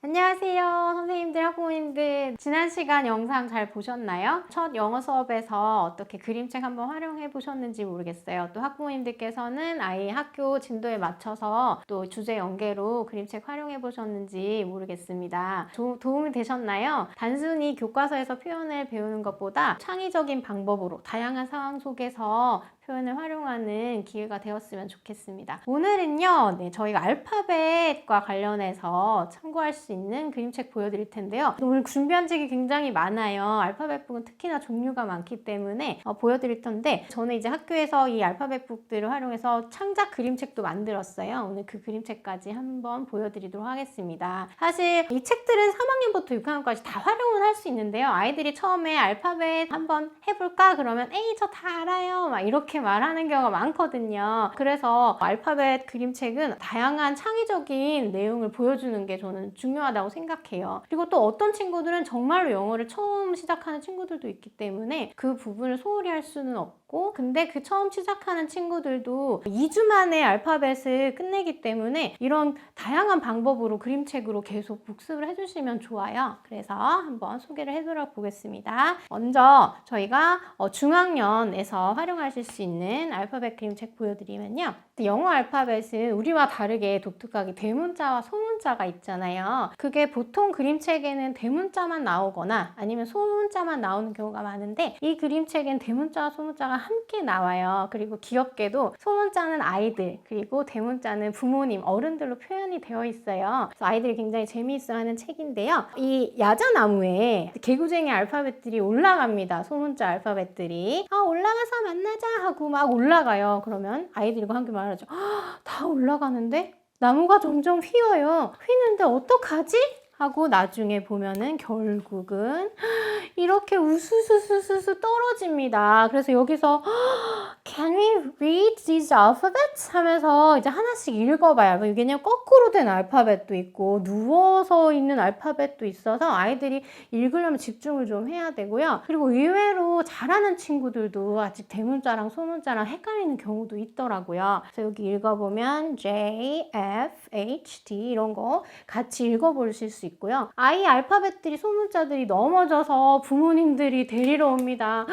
안녕하세요. 선생님들, 학부모님들. 지난 시간 영상 잘 보셨나요? 첫 영어 수업에서 어떻게 그림책 한번 활용해 보셨는지 모르겠어요. 또 학부모님들께서는 아이 학교 진도에 맞춰서 또 주제 연계로 그림책 활용해 보셨는지 모르겠습니다. 도움이 되셨나요? 단순히 교과서에서 표현을 배우는 것보다 창의적인 방법으로 다양한 상황 속에서 표현을 활용하는 기회가 되었으면 좋겠습니다. 오늘은요, 저희가 알파벳과 관련해서 참고할 수 있는 그림책 보여드릴 텐데요. 오늘 준비한 책이 굉장히 많아요. 알파벳북은 특히나 종류가 많기 때문에 보여드릴 텐데, 저는 이제 학교에서 이 알파벳북들을 활용해서 창작 그림책도 만들었어요. 오늘 그 그림책까지 한번 보여드리도록 하겠습니다. 사실 이 책들은 3학년부터 6학년까지 다 활용을 할 수 있는데요. 아이들이 처음에 알파벳 한번 해볼까? 그러면 에이, 저 다 알아요. 막 이렇게 말하는 경우가 많거든요. 그래서 알파벳 그림책은 다양한 창의적인 내용을 보여주는 게 저는 중요하다고 생각해요. 그리고 또 어떤 친구들은 정말로 영어를 처음 시작하는 친구들도 있기 때문에 그 부분을 소홀히 할 수는 없고, 근데 그 처음 시작하는 친구들도 2주 만에 알파벳을 끝내기 때문에 이런 다양한 방법으로 그림책으로 계속 복습을 해주시면 좋아요. 그래서 한번 소개를 해보도록 보겠습니다. 먼저 저희가 중학년에서 활용하실 수 있는 알파벳 그림책 보여드리면요. 영어 알파벳은 우리와 다르게 독특하게 대문자와 소문자가 있잖아요. 그게 보통 그림책에는 대문자만 나오거나 아니면 소문자만 나오는 경우가 많은데, 이 그림책엔 대문자와 소문자가 함께 나와요. 그리고 귀엽게도 소문자는 아이들, 그리고 대문자는 부모님, 어른들로 표현이 되어 있어요. 그래서 아이들이 굉장히 재미있어하는 책인데요. 이 야자나무에 개구쟁이 알파벳들이 올라갑니다. 소문자 알파벳들이. 올라가서 만나자 하고 막 올라가요. 그러면 아이들과 함께 말하죠. 다 올라가는데? 나무가 점점 휘어요. 휘는데 어떡하지? 하고 나중에 보면은 결국은 이렇게 우수수수수 떨어집니다. 그래서 여기서 Can we read these alphabets? 하면서 이제 하나씩 읽어봐요. 왜냐면 거꾸로 된 알파벳도 있고 누워서 있는 알파벳도 있어서 아이들이 읽으려면 집중을 좀 해야 되고요. 그리고 의외로 잘하는 친구들도 아직 대문자랑 소문자랑 헷갈리는 경우도 있더라고요. 그래서 여기 읽어보면 J, F, H, D 이런 거 같이 읽어보실 수 있고요. 아이 알파벳들이 소문자들이 넘어져서 부모님들이 데리러 옵니다.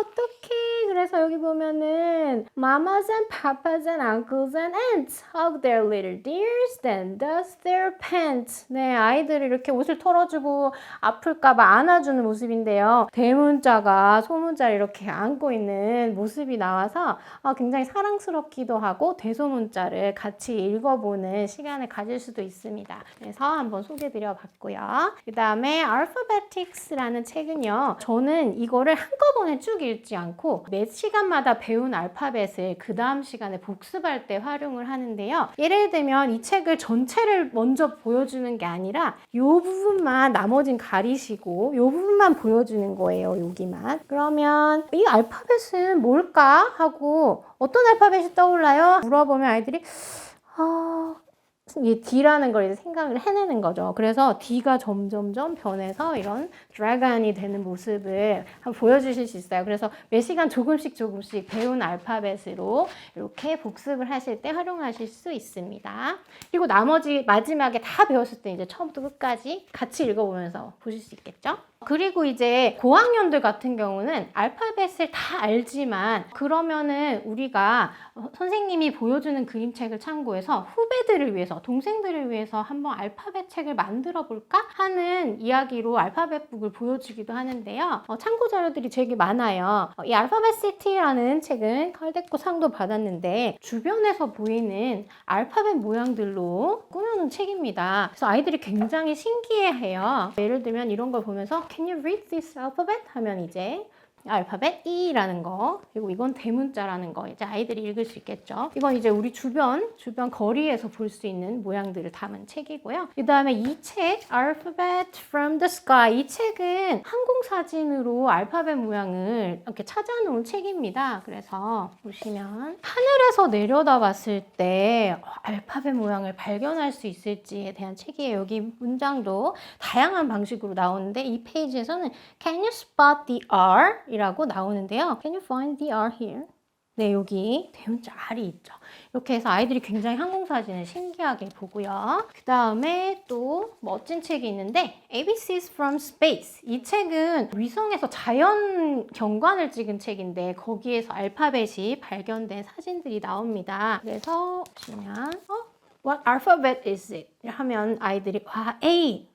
어떡해. 그래서 여기 보면은 Mamas and papas and uncles and aunts hug their little dears, then dust their pants. 네, 아이들이 이렇게 옷을 털어주고 아플까봐 안아주는 모습인데요. 대문자가 소문자를 이렇게 안고 있는 모습이 나와서 굉장히 사랑스럽기도 하고 대소문자를 같이 읽어보는 시간을 가질 수도 있습니다. 그래서 한번 소개드려 봤고요. 그 다음에 Alphabetics라는 책은요. 저는 이거를 한꺼번에 쭉 읽지 않고 매 시간마다 배운 알파벳을 그 다음 시간에 복습할 때 활용을 하는데요. 예를 들면 이 책을 전체를 먼저 보여주는 게 아니라 이 부분만 나머진 가리시고 이 부분만 보여주는 거예요. 여기만. 그러면 이 알파벳은 뭘까? 하고 어떤 알파벳이 떠올라요? 물어보면 아이들이 이 D라는 걸 이제 생각을 해내는 거죠. 그래서 D가 점점점 변해서 이런 드래곤이 되는 모습을 한번 보여주실 수 있어요. 그래서 매 시간 조금씩 배운 알파벳으로 이렇게 복습을 하실 때 활용하실 수 있습니다. 그리고 나머지 마지막에 다 배웠을 때 이제 처음부터 끝까지 같이 읽어보면서 보실 수 있겠죠? 그리고 이제 고학년들 같은 경우는 알파벳을 다 알지만 그러면은 우리가 선생님이 보여주는 그림책을 참고해서 후배들을 위해서, 동생들을 위해서 한번 알파벳 책을 만들어 볼까 하는 이야기로 알파벳북을 보여주기도 하는데요. 참고 자료들이 되게 많아요. 이 알파벳 시티라는 책은 칼데코 상도 받았는데 주변에서 보이는 알파벳 모양들로 꾸며놓은 책입니다. 그래서 아이들이 굉장히 신기해해요. 예를 들면 이런 걸 보면서 Can you read this alphabet? 하면 이제 알파벳 E라는 거, 그리고 이건 대문자라는 거 이제 아이들이 읽을 수 있겠죠. 이건 이제 우리 주변 거리에서 볼 수 있는 모양들을 담은 책이고요. 그 다음에 이 책 Alphabet from the Sky, 이 책은 항공사진으로 알파벳 모양을 이렇게 찾아놓은 책입니다. 그래서 보시면 하늘에서 내려다 봤을 때 알파벳 모양을 발견할 수 있을지에 대한 책이에요. 여기 문장도 다양한 방식으로 나오는데 이 페이지에서는 Can you spot the R? 이라고 나오는데요. Can you find the R here? 네, 여기 대문자 R이 있죠. 이렇게 해서 아이들이 굉장히 항공사진을 신기하게 보고요. 그 다음에 또 멋진 책이 있는데 ABCs from Space. 이 책은 위성에서 자연 경관을 찍은 책인데 거기에서 알파벳이 발견된 사진들이 나옵니다. 그래서 보시면 What alphabet is it? 하면 아이들이 와 A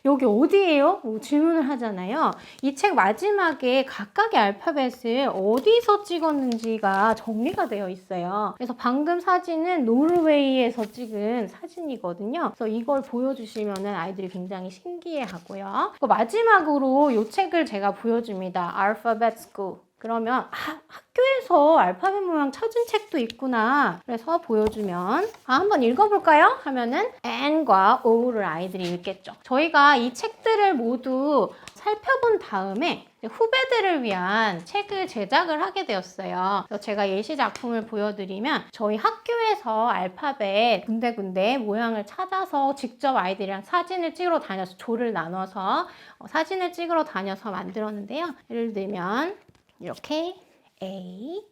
여기 어디예요? 질문을 하잖아요. 이 책 마지막에 각각의 알파벳을 어디서 찍었는지가 정리가 되어 있어요. 그래서 방금 사진은 노르웨이에서 찍은 사진이거든요. 그래서 이걸 보여주시면 아이들이 굉장히 신기해하고요. 마지막으로 이 책을 제가 보여줍니다. Alphabet School. 그러면 학교에서 알파벳 모양 찾은 책도 있구나. 그래서 보여주면 한번 읽어볼까요? 하면은 N과 O를 아이들이 읽겠죠. 저희가 이 책들을 모두 살펴본 다음에 후배들을 위한 책을 제작을 하게 되었어요. 그래서 제가 예시 작품을 보여드리면 저희 학교에서 알파벳 군데군데 모양을 찾아서 직접 아이들이랑 사진을 찍으러 다녀서 조를 나눠서 사진을 찍으러 다녀서 만들었는데요. 예를 들면 이렇게 A,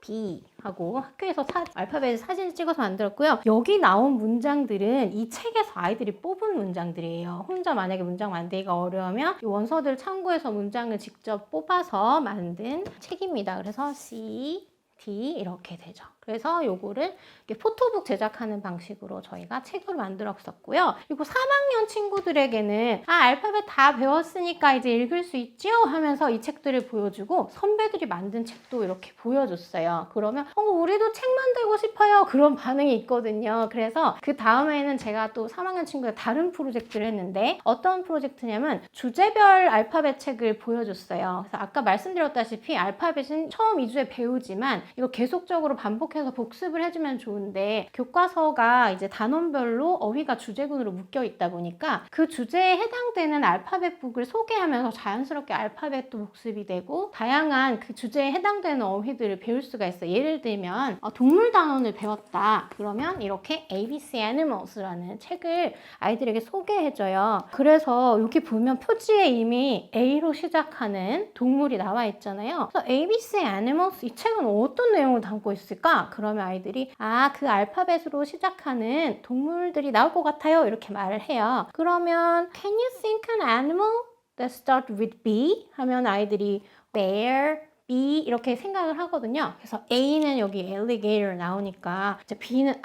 B 하고 학교에서 알파벳 사진을 찍어서 만들었고요. 여기 나온 문장들은 이 책에서 아이들이 뽑은 문장들이에요. 혼자 만약에 문장 만들기가 어려우면 이 원서들을 참고해서 문장을 직접 뽑아서 만든 책입니다. 그래서 C, D 이렇게 되죠. 그래서 요거를 포토북 제작하는 방식으로 저희가 책을 만들었었고요. 그리고 3학년 친구들에게는 알파벳 다 배웠으니까 이제 읽을 수 있죠? 하면서 이 책들을 보여주고 선배들이 만든 책도 이렇게 보여줬어요. 그러면 우리도 책 만들고 싶어요. 그런 반응이 있거든요. 그래서 그 다음에는 제가 또 3학년 친구들 다른 프로젝트를 했는데 어떤 프로젝트냐면 주제별 알파벳 책을 보여줬어요. 그래서 아까 말씀드렸다시피 알파벳은 처음 2주에 배우지만 이거 계속적으로 반복해서 복습을 해주면 좋은데 교과서가 이제 단원별로 어휘가 주제군으로 묶여 있다 보니까 그 주제에 해당되는 알파벳북을 소개하면서 자연스럽게 알파벳도 복습이 되고 다양한 그 주제에 해당되는 어휘들을 배울 수가 있어요. 예를 들면 동물 단원을 배웠다. 그러면 이렇게 ABC Animals라는 책을 아이들에게 소개해줘요. 그래서 여기 보면 표지에 이미 A로 시작하는 동물이 나와 있잖아요. 그래서 ABC Animals 이 책은 어떤 내용을 담고 있을까? 그러면 아이들이 그 알파벳으로 시작하는 동물들이 나올 것 같아요. 이렇게 말을 해요. 그러면 Can you think an animal that starts with B? 하면 아이들이 bear, B 이렇게 생각을 하거든요. 그래서 A는 여기 alligator 나오니까 이제 B는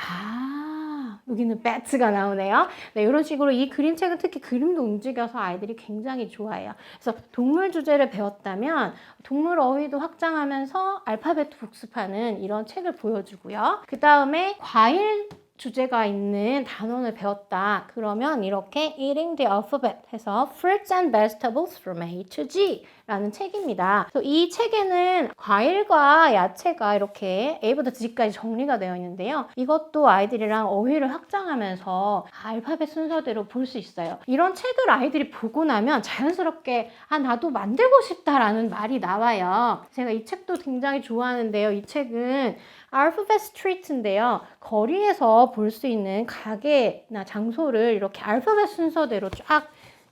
여기는 bat가 나오네요. 네, 이런 식으로 이 그림책은 특히 그림도 움직여서 아이들이 굉장히 좋아해요. 그래서 동물 주제를 배웠다면 동물 어휘도 확장하면서 알파벳도 복습하는 이런 책을 보여주고요. 그 다음에 과일 주제가 있는 단원을 배웠다. 그러면 이렇게 Eating the Alphabet 해서 Fruits and Vegetables from A to G 라는 책입니다. 그래서 이 책에는 과일과 야채가 이렇게 A부터 G까지 정리가 되어 있는데요. 이것도 아이들이랑 어휘를 확장하면서 알파벳 순서대로 볼 수 있어요. 이런 책을 아이들이 보고 나면 자연스럽게 나도 만들고 싶다라는 말이 나와요. 제가 이 책도 굉장히 좋아하는데요. 이 책은 알파벳 스트리트인데요. 거리에서 볼 수 있는 가게나 장소를 이렇게 알파벳 순서대로 쫙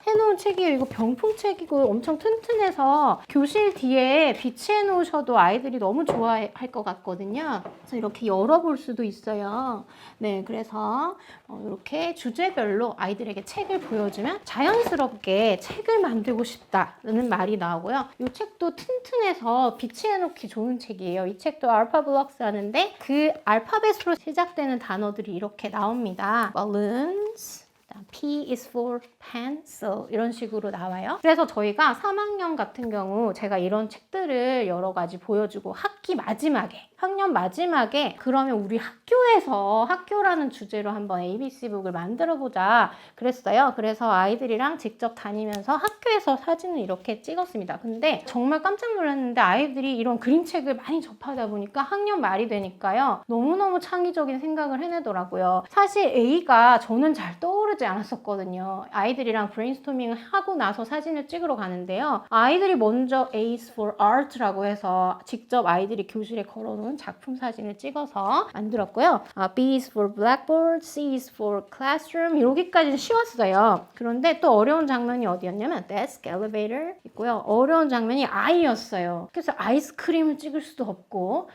해놓은 책이에요. 이거 병풍책이고 엄청 튼튼해서 교실 뒤에 비치해 놓으셔도 아이들이 너무 좋아할 것 같거든요. 그래서 이렇게 열어볼 수도 있어요. 네, 그래서 이렇게 주제별로 아이들에게 책을 보여주면 자연스럽게 책을 만들고 싶다는 말이 나오고요. 이 책도 튼튼해서 비치해 놓기 좋은 책이에요. 이 책도 알파블럭스 하는데 그 알파벳으로 시작되는 단어들이 이렇게 나옵니다. balloons, P is for pencil 이런 식으로 나와요. 그래서 저희가 3학년 같은 경우 제가 이런 책들을 여러 가지 보여주고 학년 마지막에 그러면 우리 학교라는 주제로 한번 ABC북을 만들어보자 그랬어요. 그래서 아이들이랑 직접 다니면서 학교에서 사진을 이렇게 찍었습니다. 근데 정말 깜짝 놀랐는데 아이들이 이런 그림책을 많이 접하다 보니까 학년 말이 되니까요. 너무너무 창의적인 생각을 해내더라고요. 사실 A가 저는 잘 떠오르지 않았었거든요. 아이들이랑 브레인스토밍을 하고 나서 사진을 찍으러 가는데요. 아이들이 먼저 A's for Art라고 해서 직접 아이들이 교실에 걸어놓은 작품 사진을 찍어서 만들었고요. B's for Blackboard, C's for Classroom 여기까지는 쉬웠어요. 그런데 또 어려운 장면이 어디였냐면 Desk, Elevator 있고요. 어려운 장면이 I였어요. 그래서 아이스크림을 찍을 수도 없고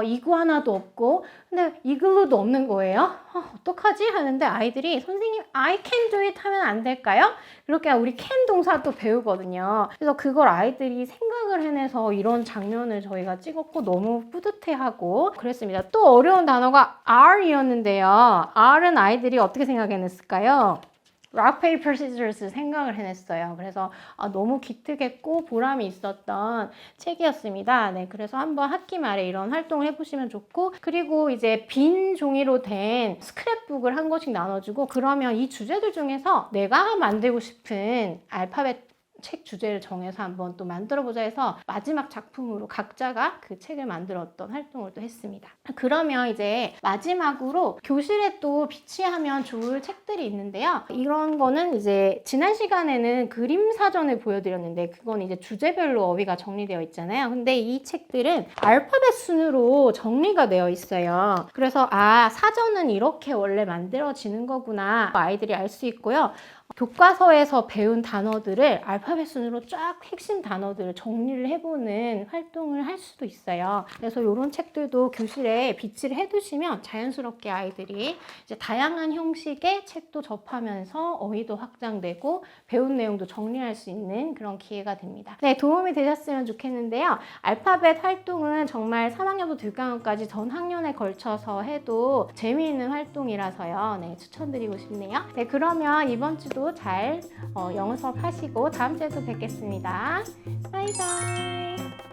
이구아나도 없고 근데 이글루도 없는 거예요. 어떡하지? 하는데 아이들이 선생님 I can do it 하면 안 될까요? 그렇게 우리 can 동사 또 배우거든요. 그래서 그걸 아이들이 생각을 해내서 이런 장면을 저희가 찍었고 너무 뿌듯해하고 그랬습니다. 또 어려운 단어가 R이었는데요. R은 아이들이 어떻게 생각해냈을까요? rock, paper, scissors 생각을 해냈어요. 그래서 너무 기특했고 보람이 있었던 책이었습니다. 네, 그래서 한번 학기 말에 이런 활동을 해보시면 좋고 그리고 이제 빈 종이로 된 스크랩북을 한 권씩 나눠주고 그러면 이 주제들 중에서 내가 만들고 싶은 알파벳 책 주제를 정해서 한번 또 만들어보자 해서 마지막 작품으로 각자가 그 책을 만들었던 활동을 또 했습니다. 그러면 이제 마지막으로 교실에 또 비치하면 좋을 책들이 있는데요. 이런 거는 이제 지난 시간에는 그림 사전을 보여드렸는데 그건 이제 주제별로 어휘가 정리되어 있잖아요. 근데 이 책들은 알파벳 순으로 정리가 되어 있어요. 그래서 사전은 이렇게 원래 만들어지는 거구나 아이들이 알 수 있고요. 교과서에서 배운 단어들을 알파벳 순으로 쫙 핵심 단어들을 정리를 해보는 활동을 할 수도 있어요. 그래서 이런 책들도 교실에 비치를 해두시면 자연스럽게 아이들이 이제 다양한 형식의 책도 접하면서 어휘도 확장되고 배운 내용도 정리할 수 있는 그런 기회가 됩니다. 네, 도움이 되셨으면 좋겠는데요. 알파벳 활동은 정말 3학년부터 6학년까지 전 학년에 걸쳐서 해도 재미있는 활동이라서요. 네, 추천드리고 싶네요. 네, 그러면 이번 주도 잘 영어 수업 하시고 다음 주에도 뵙겠습니다. 바이바이.